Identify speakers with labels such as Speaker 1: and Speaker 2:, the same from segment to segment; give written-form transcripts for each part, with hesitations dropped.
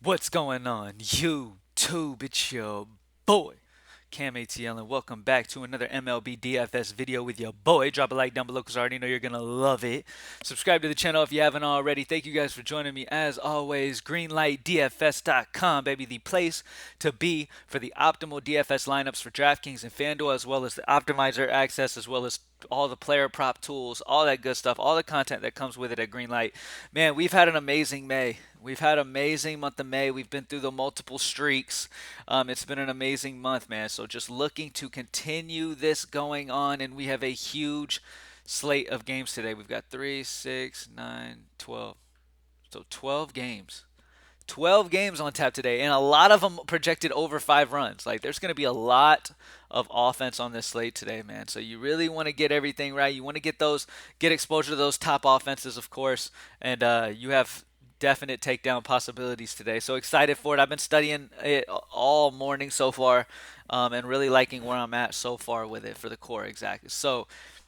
Speaker 1: What's going on, YouTube? It's your boy, CamATL, and welcome back to another MLB DFS video with your boy. Drop a like down below because I already know you're going to love it. Subscribe to the channel if you haven't already. Thank you guys for joining me as always. GreenlightDFS.com, baby, the place to be for the optimal DFS lineups for DraftKings and FanDuel, as well as the optimizer access, as well as all the player prop tools, all that good stuff, all the content that comes with it at Greenlight. Man, we've had an amazing May. We've had an amazing month of May. We've been through the multiple streaks. It's been an amazing month, man. So just looking to continue this going on, and we have a huge slate of games today. We've got 3, 6, 9, 12. So 12 games. 12 games on tap today, and a lot of them projected over 5 runs. Like, there's going to be a lot of offense on this slate today, man. So you really want to get everything right. You want to get exposure to those top offenses, of course, and you have definite takedown possibilities today. So excited for it. I've been studying it all morning so far, and really liking where I'm at so far with it for the core exactly. So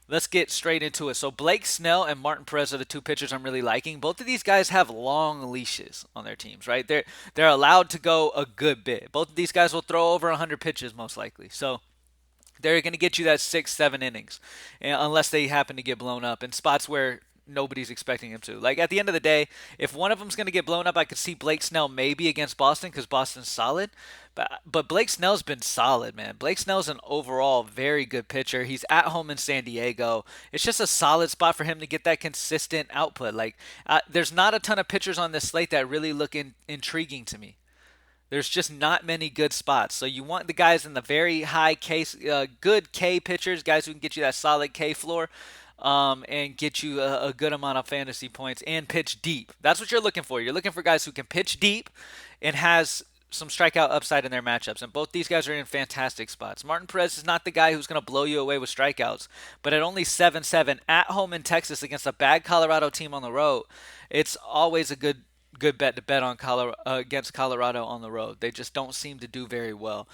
Speaker 1: let's get straight into it. So Blake Snell and Martin Perez are the two pitchers I'm really liking. Both of these guys have long leashes on their teams, right? They're allowed to go a good bit. Both of these guys will throw over 100 pitches most likely. So they're going to get you that 6, 7 innings, unless they happen to get blown up in spots where nobody's expecting him to. Like, at the end of the day, if one of them's going to get blown up, I could see Blake Snell maybe against Boston because Boston's solid. But Blake Snell's been solid, man. Blake Snell's an overall very good pitcher. He's at home in San Diego. It's just a solid spot for him to get that consistent output. Like, there's not a ton of pitchers on this slate that really look intriguing to me. There's just not many good spots. So you want the guys in the very high K, good K pitchers, guys who can get you that solid K floor, and get you a good amount of fantasy points and pitch deep. That's what you're looking for. You're looking for guys who can pitch deep and has some strikeout upside in their matchups. And both these guys are in fantastic spots. Martin Perez is not the guy who's going to blow you away with strikeouts, but at only 7-7 at home in Texas against a bad Colorado team on the road, it's always a good bet to bet on against Colorado on the road. They just don't seem to do very well.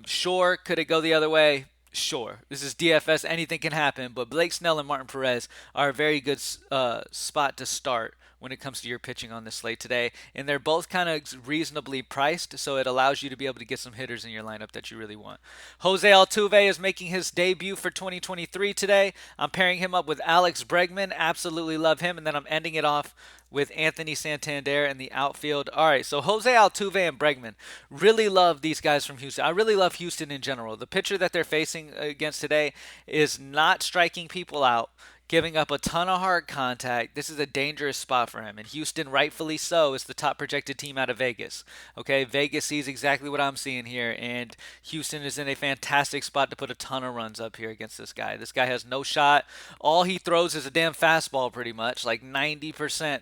Speaker 1: Sure, could it go the other way? Sure. This is DFS. Anything can happen. But Blake Snell and Martin Perez are a very good spot to start when it comes to your pitching on this slate today. And they're both kind of reasonably priced, so it allows you to be able to get some hitters in your lineup that you really want. Jose Altuve is making his debut for 2023 today. I'm pairing him up with Alex Bregman. Absolutely love him. And then I'm ending it off with Anthony Santander in the outfield. All right, so Jose Altuve and Bregman. Really love these guys from Houston. I really love Houston in general. The pitcher that they're facing against today is not striking people out, giving up a ton of hard contact. This is a dangerous spot for him. And Houston, rightfully so, is the top projected team out of Vegas. Okay, Vegas sees exactly what I'm seeing here, and Houston is in a fantastic spot to put a ton of runs up here against this guy. This guy has no shot. All he throws is a damn fastball pretty much, like 90%.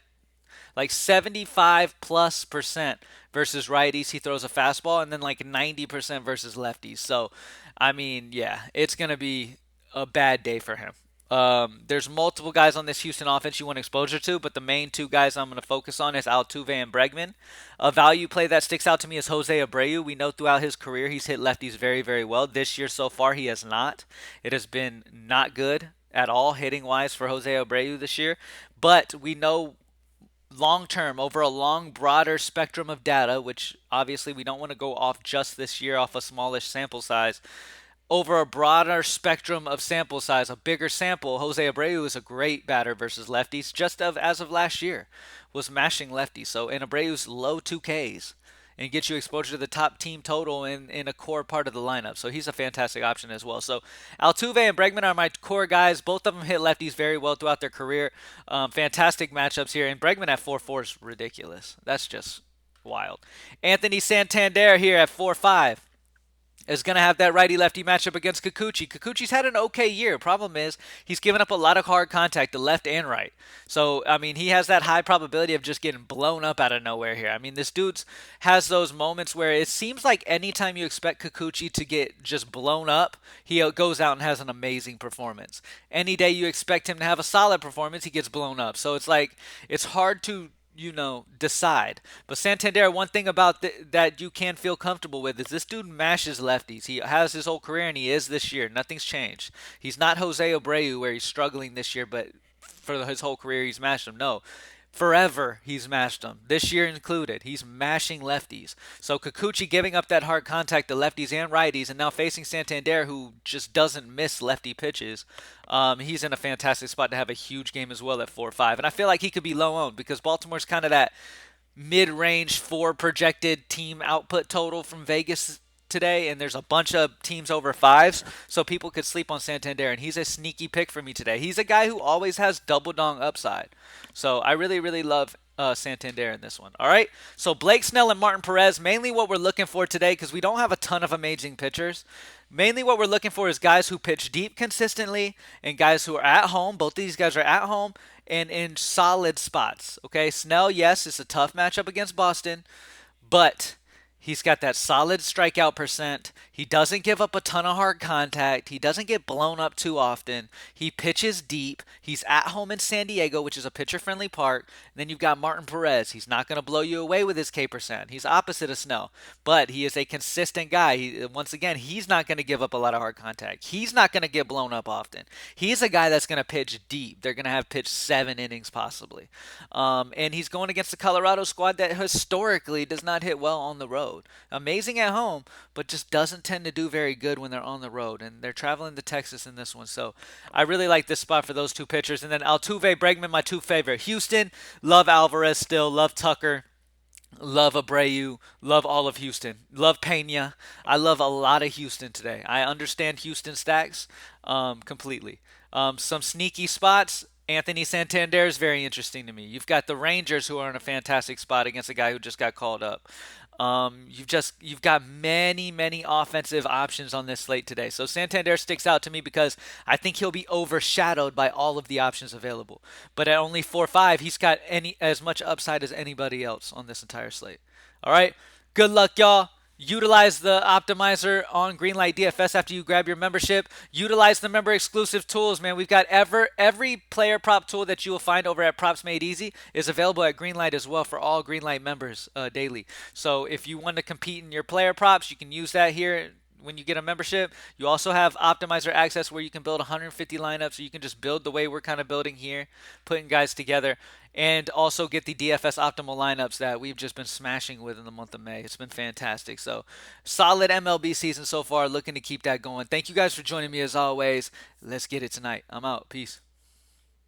Speaker 1: Like 75 plus percent versus righties, he throws a fastball, and then like 90% versus lefties. So, I mean, yeah, it's going to be a bad day for him. There's multiple guys on this Houston offense you want exposure to, but the main two guys I'm going to focus on is Altuve and Bregman. A value play that sticks out to me is Jose Abreu. We know throughout his career he's hit lefties very, very well. This year so far he has not. It has been not good at all hitting wise for Jose Abreu this year, but we know long term, over a long, broader spectrum of data, which obviously we don't want to go off just this year off a smallish sample size. Over a broader spectrum of sample size, a bigger sample, Jose Abreu is a great batter versus lefties. Just as of last year, was mashing lefties. So in Abreu's low 2Ks, and get you exposure to the top team total in a core part of the lineup. So he's a fantastic option as well. So Altuve and Bregman are my core guys. Both of them hit lefties very well throughout their career. Fantastic matchups here. And Bregman at 4-4 is ridiculous. That's just wild. Anthony Santander here at 4-5 is going to have that righty-lefty matchup against Kikuchi. Kikuchi's had an okay year. Problem is, he's given up a lot of hard contact to left and right. So, I mean, he has that high probability of just getting blown up out of nowhere here. I mean, this dude's has those moments where it seems like anytime you expect Kikuchi to get just blown up, he goes out and has an amazing performance. Any day you expect him to have a solid performance, he gets blown up. So it's like, it's hard to decide. But Santander, one thing about that you can feel comfortable with is this dude mashes lefties. He has his whole career, and he is this year. Nothing's changed. He's not Jose Abreu where he's struggling this year, but for his whole career he's mashed them. No. Forever, he's mashed them. This year included, he's mashing lefties. So Kikuchi giving up that hard contact to lefties and righties, and now facing Santander, who just doesn't miss lefty pitches. He's in a fantastic spot to have a huge game as well at 4-5. And I feel like he could be low owned because Baltimore's kind of that mid-range 4 projected team output total from Vegas today, and there's a bunch of teams over 5s, so people could sleep on Santander, and he's a sneaky pick for me today. He's a guy who always has double dong upside, so I really, really love Santander in this one. All right, so Blake Snell and Martin Perez, mainly what we're looking for today, because we don't have a ton of amazing pitchers. Mainly what we're looking for is guys who pitch deep consistently and guys who are at home. Both of these guys are at home and in solid spots. Okay, Snell, yes, it's a tough matchup against Boston, but he's got that solid strikeout percent. He doesn't give up a ton of hard contact. He doesn't get blown up too often. He pitches deep. He's at home in San Diego, which is a pitcher-friendly park. And then you've got Martin Perez. He's not going to blow you away with his K percent. He's opposite of Snell, but he is a consistent guy. Once again, he's not going to give up a lot of hard contact. He's not going to get blown up often. He's a guy that's going to pitch deep. They're going to have pitched 7 innings possibly. And he's going against the Colorado squad that historically does not hit well on the road. Amazing at home, but just doesn't tend to do very good when they're on the road. And they're traveling to Texas in this one. So I really like this spot for those two pitchers. And then Altuve, Bregman, my two favorite. Houston, love Alvarez still, love Tucker. Love Abreu. Love all of Houston. Love Pena. I love a lot of Houston today. I understand Houston stacks completely. Some sneaky spots. Anthony Santander is very interesting to me. You've got the Rangers who are in a fantastic spot against a guy who just got called up. You've got many offensive options on this slate today. So Santander sticks out to me because I think he'll be overshadowed by all of the options available. But at only 4-5, he's got as much upside as anybody else on this entire slate. All right, good luck, y'all. Utilize the optimizer on Greenlight DFS after you grab your membership. Utilize the member exclusive tools, man. We've got every player prop tool that you will find over at Props Made Easy is available at Greenlight as well for all Greenlight members daily. So if you want to compete in your player props, you can use that here when you get a membership. You also have optimizer access where you can build 150 lineups, so you can just build the way we're kind of building here, putting guys together, and also get the DFS optimal lineups that we've just been smashing with in the month of May. It's been fantastic. So solid MLB season so far, looking to keep that going. Thank you guys for joining me as always. Let's get it tonight. I'm out. Peace.